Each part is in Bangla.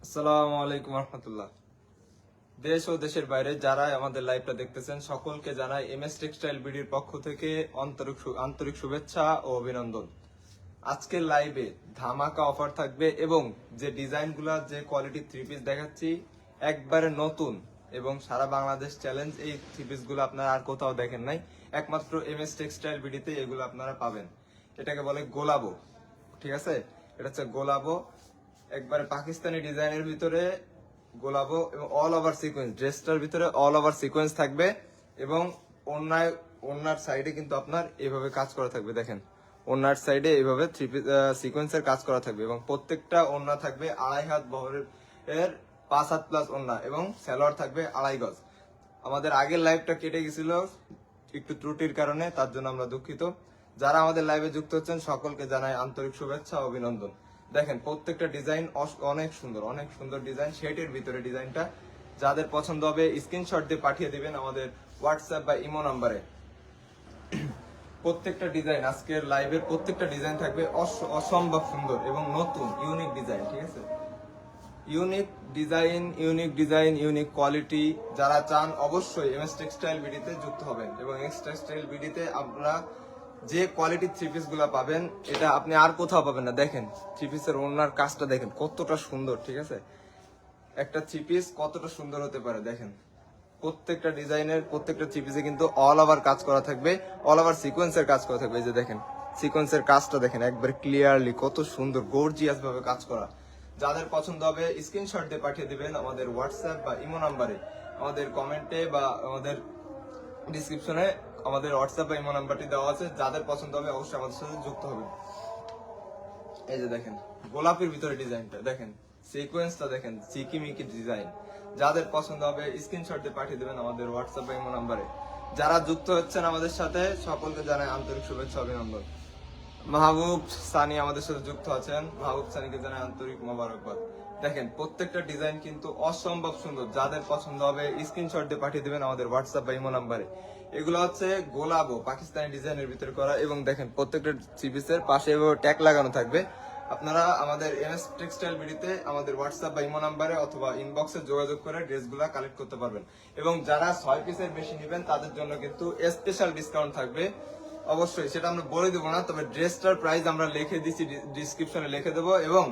আসসালামু আলাইকুম রহমতুল্লাহ। দেশ ও দেশের বাইরে যারা আমাদের লাইভটা দেখতেছেন সকলকে জানাই এমএস টেক্সটাইল বিডির পক্ষ থেকে আন্তরিক শুভেচ্ছা ও অভিনন্দন। আজকের লাইভে ধামাকা অফার থাকবে এবং যে ডিজাইনগুলা যে কোয়ালিটি থ্রি পিস দেখাচ্ছি একবারে নতুন এবং সারা বাংলাদেশ চ্যালেঞ্জ। এই থ্রি পিস গুলো আপনারা আর কোথাও দেখেন নাই, একমাত্র এমএস টেক্সটাইল বিডিতে এগুলো আপনারা পাবেন। এটাকে বলে গোলাবো, ঠিক আছে? এটা হচ্ছে গোলাবো, একবারে পাকিস্তানি ডিজাইনের ভিতরে গোলাবো এবং অল ওভার সিকোয়েন্স, ড্রেসটার ভিতরে অল ওভার সিকোয়েন্স থাকবে এবং ওনার সাইডে কিন্তু আপনার এইভাবে কাজ করা থাকবে। দেখেন ওনার সাইডে এইভাবে থ্রি সিকোয়েন্সের কাজ করা থাকবে এবং প্রত্যেকটা ওন্না থাকবে 2.5 হাত বহরের 5 হাত প্লাস ওন্না এবং সালোয়ার থাকবে 2.5 গজ। আমাদের আগের লাইভটা কেটে গেছিল একটু ত্রুটির কারণে, তার জন্য আমরা দুঃখিত। যারা আমাদের লাইভে যুক্ত হচ্ছেন সকলকে জানাই আন্তরিক শুভেচ্ছা ও অভিনন্দন। দেখেন প্রত্যেকটা ডিজাইন অনেক সুন্দর ডিজাইন, শেটের ভিতরে ডিজাইনটা। যাদের পছন্দ হবে স্ক্রিনশট দিয়ে পাঠিয়ে দিবেন আমাদের হোয়াটসঅ্যাপ বা ইমো নাম্বারে। প্রত্যেকটা ডিজাইন, আজকের লাইভের প্রত্যেকটা ডিজাইন থাকবে অসম্ভব সুন্দর এবং নতুন ইউনিক ডিজাইন, ঠিক আছে? ইউনিক কোয়ালিটি যারা চান অবশ্যই এমএস টেক্সটাইল বিডিতে যুক্ত হবেন এবং এমএস টেক্সটাইল বিডিতে আপনারা যে কোয়ালিটির থ্রি পিস গুলা পাবেন এটা আপনি আর কোথাও পাবেন না। দেখেন থ্রি পিসের ওনার কাজটা দেখেন কতটা সুন্দর, ঠিক আছে? একটা থ্রি পিস কতটা সুন্দর হতে পারে দেখেন। প্রত্যেকটা ডিজাইনের প্রত্যেকটা থ্রি পিসে কিন্তু অল ওভার কাজ করা থাকবে, অল ওভার সিকোয়েন্সের কাজ করা থাকবে। এই যে দেখেন সিকোয়েন্সের কাজটা দেখেন একবার ক্লিয়ারলি, কত সুন্দর গর্জিয়াস ভাবে কাজ করা। যাদের পছন্দ হবে স্ক্রিনশট দিয়ে পাঠিয়ে দিবেন আমাদের হোয়াটসঅ্যাপ বা ইমো নাম্বারে। আমাদের কমেন্টে বা আমাদের ডিসক্রিপশনে আমাদের হোয়াটসঅ্যাপ বা ইমো নাম্বারটি দেওয়া আছে। যাদের পছন্দ হবে অবশ্যই আমাদের সাথে যুক্ত হবে। এই যে দেখেন গোলাপের ভিতরে ডিজাইনটা দেখেন, সিকোয়েন্সটা দেখেন, চিকিমিকি ডিজাইন। যাদের পছন্দ হবে স্ক্রিনশট দিয়ে পাঠিয়ে দেবেন আমাদের হোয়াটসঅ্যাপ বা ইমো নাম্বারে। যারা যুক্ত হচ্ছেন আমাদের সাথে সকলকে জানাই আন্তরিক শুভেচ্ছা অভিনন্দন। মাহবুব সানি আমাদের সাথে যুক্ত আছেন, মাহবুব সানিকে জানাই আন্তরিক মোবারকবাদ। দেখেন প্রত্যেকটা ডিজাইন কিন্তু অসম্ভব সুন্দর। যাদের পছন্দ হবে স্ক্রিনশট দিয়ে পাঠিয়ে দিবেন আমাদের হোয়াটসঅ্যাপ বা ইমো নাম্বারে। এগুলো হচ্ছে গোলাবো পাকিস্তানি ডিজাইনের ভিতরে করা এবং দেখেন প্রত্যেকটা থ্রি পিসের পাশে ট্যাগ লাগানো থাকবে। আপনারা আমাদের এমএস টেক্সটাইল বিডিতে আমাদের হোয়াটসঅ্যাপ বা ইমো নাম্বারে অথবা ইনবক্সে যোগাযোগ করে ড্রেসগুলো কালেক্ট করতে পারবেন এবং যারা 6 পিসের বেশি নেবেন তাদের জন্য কিন্তু স্পেশাল ডিসকাউন্ট থাকবে। অবশ্যই সেটা আমরা বলে দেবো না, তবে ড্রেসটার প্রাইস আমরা লিখে দিচ্ছি, ডিসক্রিপশনে লিখে দেবো এবং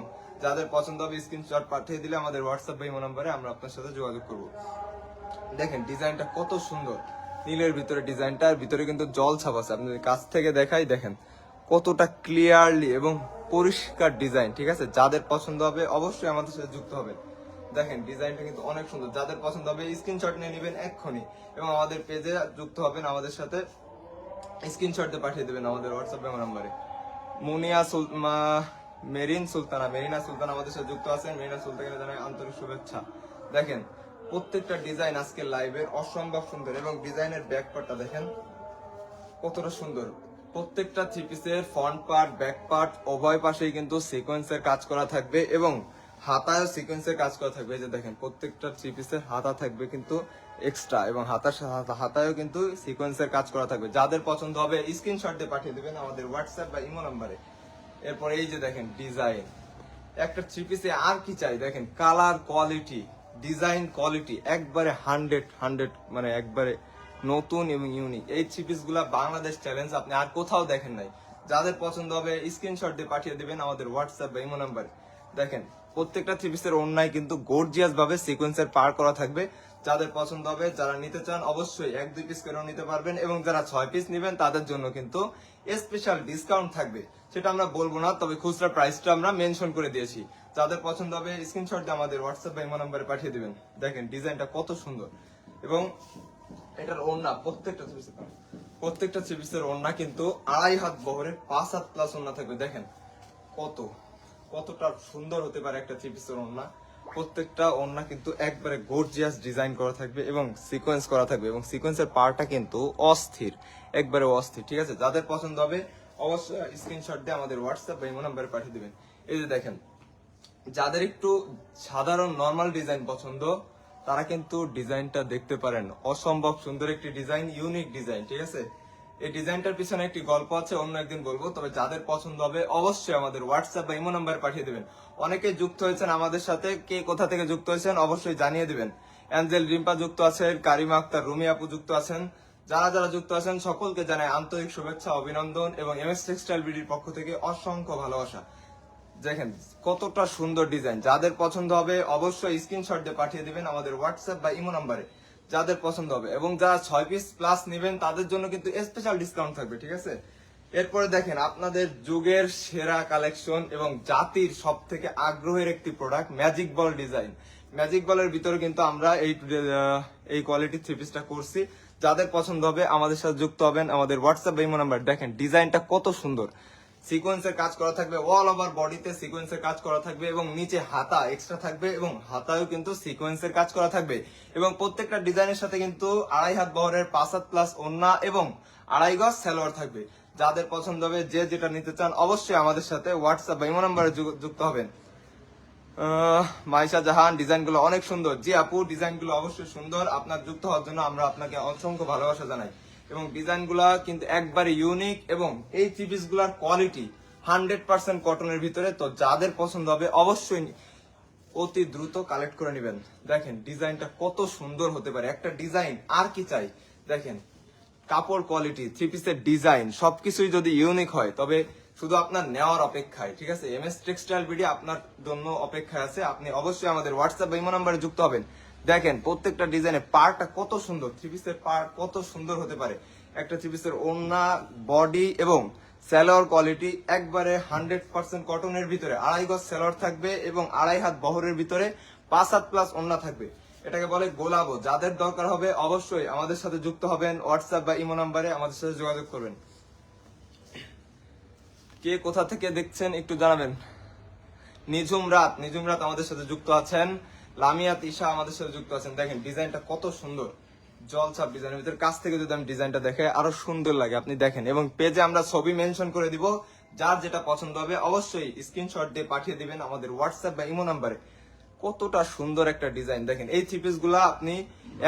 যাদের পছন্দ হবে স্ক্রিনশট পাঠিয়ে দিলে আমাদের হোয়াটসঅ্যাপ বা ইমো নাম্বারে আমরা আপনার সাথে যোগাযোগ করব। দেখেন ডিজাইনটা কত সুন্দর, নীলের ভিতরে ডিজাইনটার ভিতরে কিন্তু জল ছাপ আছে। আপনি কাছ থেকে দেখাই দেখেন কতটা ক্লিয়ারলি এবং পরিষ্কার ডিজাইন, ঠিক আছে? যাদের পছন্দ হবে অবশ্যই আমাদের সাথে যুক্ত হবে। দেখেন ডিজাইনটা কিন্তু অনেক সুন্দর। যাদের পছন্দ হবে স্ক্রিনশট নিয়ে নেবেন এক্ষুনি এবং আমাদের পেজে যুক্ত হবেন, আমাদের সাথে স্ক্রিনশট দিয়ে পাঠিয়ে দেবেন আমাদের হোয়াটসঅ্যাপ নাম্বারে। মেরিনা সুলতানা আমাদের সাথে যুক্ত আছেন। মেরিনা সুলতানা জানাই আন্তরিক শুভেচ্ছা। দেখেন প্রত্যেকটা ডিজাইন আজকে লাইভের অসম্ভব সুন্দর এবং ডিজাইনের ব্যাক পার্টটা দেখেন কতটা সুন্দর। প্রত্যেকটা থ্রি পিসের ফ্রন্ট পার্ট ব্যাক পার্ট উভয় পাশেই কিন্তু সিকোয়েন্সের কাজ করা থাকবে এবং হাতায় সিকোয়েন্সের কাজ করা থাকবে। এই যে দেখেন প্রত্যেকটা থ্রি পিসের হাতা থাকবে কিন্তু এক্সট্রা এবং হাতায়ও কিন্তু সিকোয়েন্সের কাজ করা থাকবে। যাদের পছন্দ হবে স্ক্রিনশট দিয়ে পাঠিয়ে দিবেন আমাদের হোয়াটসঅ্যাপ বা ইমো নাম্বারে। এরপর এই যে দেখেন ডিজাইন, একটা থ্রি পিসে আর কি চাই? দেখেন কালার কোয়ালিটি, ডিজাইন কোয়ালিটি একবারে 100 মানে একবারে নতুন এবং ইউনিক। এই থ্রি পিস গুলা বাংলাদেশ চ্যালেঞ্জ, আপনি আর কোথাও দেখেন নাই। যাদের পছন্দ হবে স্ক্রিনশট দিয়ে পাঠিয়ে দিবেন আমাদের হোয়াটসঅ্যাপ বা ইমো নাম্বারে। দেখেন প্রত্যেকটা থ্রি পিসের ওড়নায় কিন্তু গর্জিয়াস ভাবে সিকোয়েন্সের পার করা থাকবে। যাদের পছন্দ হবে, যারা নিতে চান অবশ্যই 1-2 পিস করেও নিতে পারবেন এবং যারা 6 পিস নেবেন তাদের জন্য কিন্তু স্পেশাল ডিসকাউন্ট থাকবে। সেটা আমরা বলবো না, তবে খুচরা প্রাইসটা আমরা মেনশন করে দিয়েছি। যাদের পছন্দ হবে স্ক্রিনশট দিয়ে আমাদের হোয়াটসঅ্যাপ বা ইমো নাম্বারে পাঠিয়ে দিবেন। দেখেন ডিজাইনটা কত সুন্দর এবং এটার ওড়না প্রত্যেকটা থ্রি পিসের ওড়না কিন্তু 2.5 হাত বহরের 5 হাত প্লাস ওড়না থাকবে। দেখেন কতটা সুন্দর হতে পারে একটা থ্রি পিসের ওড়না। প্রত্যেকটা ওড়না কিন্তু একবারে গর্জিয়াস ডিজাইন করা থাকবে এবং সিকোয়েন্স করা থাকবে এবং সিকোয়েন্সের পার্টটা কিন্তু অস্থির, একবারে অস্থির, ঠিক আছে? যাদের পছন্দ হবে অবশ্যই স্ক্রিনশট দিয়ে আমাদের হোয়াটসঅ্যাপ বা ইমো নাম্বারে পাঠিয়ে দিবেন। এই যে দেখেন যাদের একটু সাধারণ নরমাল ডিজাইন পছন্দ তারা কিন্তু ডিজাইনটা দেখতে পারেন। অসম্ভব সুন্দর একটি ডিজাইন, ইউনিক ডিজাইন, ঠিক আছে? এই ডিজাইনটার পিছনে একটি গল্প আছে, অন্য একদিন বলবো। তবে যাদের পছন্দ হবে অবশ্যই আমাদের হোয়াটসঅ্যাপ বা ইমো নাম্বার পাঠিয়ে দিবেন। অনেকে যুক্ত হয়েছেন আমাদের সাথে, কে কোথা থেকে যুক্ত হয়েছেন অবশ্যই জানিয়ে দিবেন। অ্যাঞ্জেল রিম্পা যুক্ত আছেন, কারিমা আক্তার, রুমি আপু যুক্ত আছেন। যারা যারা যুক্ত আছেন সকলকে জানাই আন্তরিক শুভেচ্ছা, অভিনন্দন এবং এমএস টেক্সটাইল বিডির পক্ষ থেকে অসংখ্য ভালোবাসা। দেখেন কতটা সুন্দর ডিজাইন, যাদের পছন্দ হবে অবশ্যই স্ক্রিনশট দিয়ে পাঠিয়ে দিবেন আমাদের হোয়াটসঅ্যাপ বা ইমো নাম্বারে, যাদের পছন্দ হবে। এবং যারা 6 পিস প্লাস নেবেন তাদের জন্য কিন্তু স্পেশাল ডিসকাউন্ট থাকবে, ঠিক আছে। এরপরে দেখেন আপনাদের যুগের সেরা কালেকশন এবং জাতির সব থেকে আগ্রহের একটি product magic ball design. Magic বলের ভিতরে কিন্তু আমরা এই কোয়ালিটির থ্রি পিসটা করছি। যাদের পছন্দ হবে আমাদের সাথে যুক্ত হবেন, আমাদের হোয়াটসঅ্যাপ বা ইমো নাম্বার। দেখেন ডিজাইনটা কত সুন্দর, সিকোয়েন্সের কাজ করা থাকবে, অল ওভার বডিতে সিকোয়েন্সের কাজ করা থাকবে এবং নিচে হাতা এক্সট্রা থাকবে এবং হাতায়ও কিন্তু সিকোয়েন্সের কাজ করা থাকবে। এবং প্রত্যেকটা ডিজাইনের সাথে কিন্তু 2.5 হাত বহরের 5 হাত প্লাস ওড়না এবং 2.5 গজ সালোয়ার থাকবে। যাদের পছন্দ হবে, যে যেটা নিতে চান অবশ্যই আমাদের সাথে হোয়াটসঅ্যাপ বা ইমো নাম্বারে যুক্ত হবেন। মাইশা জাহান, ডিজাইনগুলো অনেক সুন্দর। জি আপু, ডিজাইনগুলো অবশ্যই সুন্দর। আপনার যুক্ত হওয়ার জন্য আমরা আপনাকে অসংখ্য ভালোবাসা জানাই। এবং ডিজাইনগুলো কিন্তু একবারে ইউনিক এবং এই থ্রি পিস গুলার কোয়ালিটি 100% কটনের ভিতরে। তো যাদের পছন্দ হবে অবশ্যই অতি দ্রুত কালেক্ট করে নেবেন। দেখেন ডিজাইনটা কত সুন্দর হতে পারে, একটা ডিজাইন আর কি চাই। দেখেন কাপড় কোয়ালিটি, থ্রি পিসের ডিজাইন সবকিছুই যদি ইউনিক হয় তবে শুধু আপনার নেওয়ার অপেক্ষায়, ঠিক আছে। এমএস টেক্সটাইল বিডি আপনার জন্য অপেক্ষায় আছে। আপনি অবশ্যই আমাদের হোয়াটসঅ্যাপ বা ইমো নাম্বারে যুক্ত হবেন। দেখেন প্রত্যেকটা ডিজাইনের পার্টটা কত সুন্দর, থ্রি পিসের পার্ট কত সুন্দর হতে পারে। একটা থ্রি পিসের ওড়না, বডি এবং সালোয়ার কোয়ালিটি একবারে 100% কটনের ভিতরে 2.5 গজ সালোয়ার থাকবে এবং 2.5 হাত বহরের ভিতরে 5 হাত প্লাস ওড়না থাকবে। এটাকে বলে গোলাবো। যাদের দরকার হবে অবশ্যই আমাদের সাথে যুক্ত হবেন, হোয়াটসঅ্যাপ বা ইমো নাম্বারে আমাদের সাথে যোগাযোগ করবেন। কে কোথা থেকে দেখছেন একটু জানাবেন। নিঝুম রাত আমাদের সাথে যুক্ত আছেন। লামিয়া তিশা আমাদের সাথে যুক্ত আছেন। দেখেন ডিজাইনটা কত সুন্দর, জলছাপ ডিজাইনের ভিতরে। কাছ থেকে যদি আমি ডিজাইনটা দেখে আরো সুন্দর লাগে, আপনি দেখেন। এবং পেজে আমরা ছবি মেনশন করে দিব, যার যেটা পছন্দ হবে অবশ্যই স্ক্রিনশট দিয়ে পাঠিয়ে দিবেন আমাদের হোয়াটসঅ্যাপ বা ইমো নাম্বারে। কতটা সুন্দর একটা ডিজাইন। দেখেন এই থ্রি পিস গুলা আপনি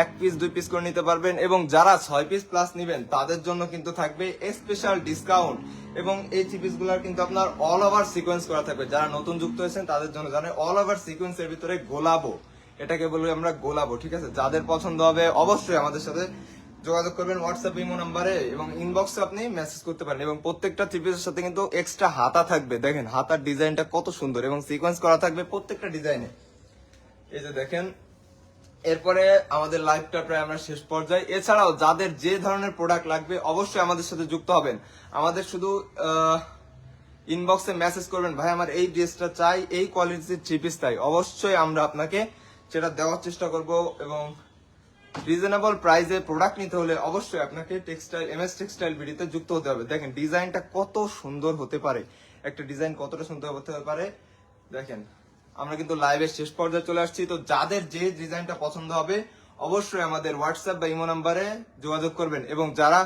1 পিস 2 পিস করে নিতে পারবেন এবং যারা 6 পিস প্লাস নিবেন তাদের জন্য কিন্তু থাকবে স্পেশাল ডিসকাউন্ট। এবং এই থ্রি পিস গুলার কিন্তু আপনার অল ওভার সিকোয়েন্স করা থাকবে। যারা নতুন যুক্ত হয়েছেন তাদের জন্য জানেন অল ওভার সিকোয়েন্সের ভিতরে গোলাবো, এটাকে বলি আমরা গোলাবো, ঠিক আছে। যাদের পছন্দ হবে অবশ্যই আমাদের সাথে যোগাযোগ করবেন হোয়াটসঅ্যাপ ইমো নাম্বারে এবং ইনবক্সে আপনি মেসেজ করতে পারেন। এবং প্রত্যেকটা থ্রি পিসের সাথে কিন্তু এক্সট্রা হাতা থাকবে। দেখেন হাতার ডিজাইনটা কত সুন্দর এবং সিকোয়েন্স করা থাকবে প্রত্যেকটা ডিজাইনে। এই যে দেখেন, এরপরে আমাদের লাইভটা প্রায় আমরা শেষ পর্যায়ে। এছাড়াও যাদের যে ধরনের প্রোডাক্ট লাগবে অবশ্যই আমাদের সাথে যুক্ত হবেন। আমাদের শুধু ইনবক্সে মেসেজ করবেন, ভাই আমার এই ড্রেসটা চাই, এই কোয়ালিটির থ্রি পিস চাই। অবশ্যই আমরা আপনাকে সেটা দেওয়ার চেষ্টা করব। এবং রিজনেবল প্রাইসে প্রোডাক্ট নিতে হলে অবশ্যই আপনাকে টেক্সটাইল এমএস টেক্সটাইল বিডিতে যুক্ত হতে হবে। দেখেন ডিজাইনটা কত সুন্দর হতে পারে, একটা ডিজাইন কতটা সুন্দর হতে পারে। দেখেন আমরা কিন্তু লাইভের শেষ পর্যায়ে চলে আসছি। তো যাদের যে ডিজাইনটা পছন্দ হবে অবশ্যই আমাদের হোয়াটসঅ্যাপ বা ইমো নাম্বারে যোগাযোগ করবেন। এবং যারা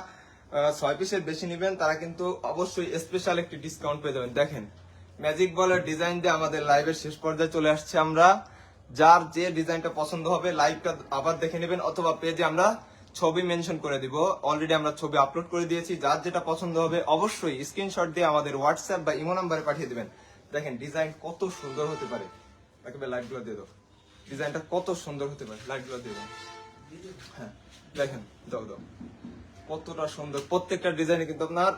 6 পিসের বেশি নেবেন তারা কিন্তু অবশ্যই স্পেশাল একটি ডিসকাউন্ট পেয়ে যাবেন। দেখেন ম্যাজিক বলের ডিজাইন দিয়ে আমাদের লাইভের শেষ পর্যায়ে চলে আসছে আমরা। যার যে ডিজাইনটা পছন্দ হবে লাইভটা আবার দেখে নেবেন অথবা পেজে আমরা ছবি মেনশন করে দিব। অলরেডি আমরা ছবি আপলোড করে দিয়েছি। যার যেটা পছন্দ হবে অবশ্যই স্ক্রিনশট দিয়ে আমাদের হোয়াটসঅ্যাপ বা ইমো নাম্বারে পাঠিয়ে দিবেন। দেখেন ডিজাইন কত সুন্দর হতে পারে, একেবারে লাইটগুলো দিয়ে দাও। ডিজাইনটা কত সুন্দর হতে পারে, লাইটগুলো দিয়ে দাও। হ্যাঁ দেখেন, দাও দাও, কতটা সুন্দর। প্রত্যেকটা ডিজাইনে কিন্তু আপনার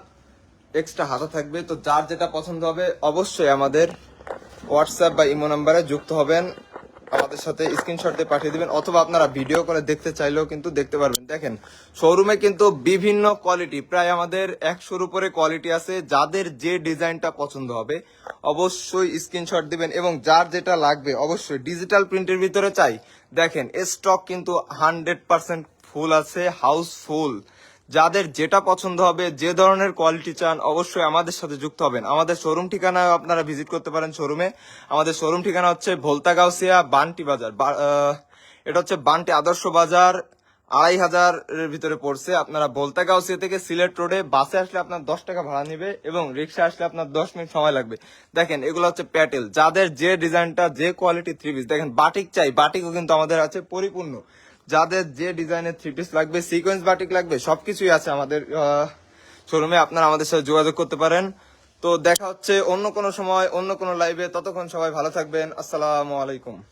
এক্সট্রা হাতা থাকবে। তো যার যেটা পছন্দ হবে অবশ্যই আমাদের হোয়াটসঅ্যাপ বা ইমো নাম্বারে যুক্ত হবেন, আমাদের সাথে স্ক্রিনশট দিয়ে পাঠিয়ে দিবেন অথবা আপনারা ভিডিও করে দেখতে চাইলেও কিন্তু দেখতে পারবেন। দেখেন শোরুমে কিন্তু বিভিন্ন কোয়ালিটি, প্রায় আমাদের 100-র উপরে কোয়ালিটি আছে। যাদের যে ডিজাইনটা পছন্দ হবে অবশ্যই স্ক্রিনশট দিবেন এবং যার যেটা লাগবে অবশ্যই ডিজিটাল প্রিন্টের ভিতরে চাই। দেখেন স্টক কিন্তু 100% ফুল আছে, হাউসফুল। যাদের যেটা পছন্দ হবে, যে ধরনের কোয়ালিটি চান অবশ্যই আমাদের সাথে যুক্ত হবেন। আমাদের শোরুম ঠিকানা আপনারা ভিজিট করতে পারেন শোরুমে। আমাদের শোরুম ঠিকানা হচ্ছে ভোলতা গাউসিয়া বান্টি বাজার। এটা হচ্ছে বান্টি আদর্শ বাজার, 2500 এর ভিতরে পড়ছে। আপনারা ভোলতা গাউসিয়া থেকে সিলেট রোডে বাসে আসলে আপনার 10 টাকা ভাড়া নিবে এবং রিক্সা আসলে আপনার 10 মিনিট সময় লাগবে। দেখেন এগুলো হচ্ছে প্যাটেল। যাদের যে ডিজাইনটা, যে কোয়ালিটি থ্রি পিস, দেখেন বাটিক চাই, বাটিকও কিন্তু আমাদের আছে পরিপূর্ণ। যাদের যে ডিজাইনের থ্রি পিস লাগবে, সিকোয়েন্স বাটিক লাগবে, সবকিছুই আছে আমাদের শোরুমে আপনারা আমাদের সাথে যোগাযোগ করতে পারেন। তো দেখা হচ্ছে অন্য কোনো সময় অন্য কোনো লাইভে, ততক্ষণ সবাই ভালো থাকবেন। আসসালামু আলাইকুম।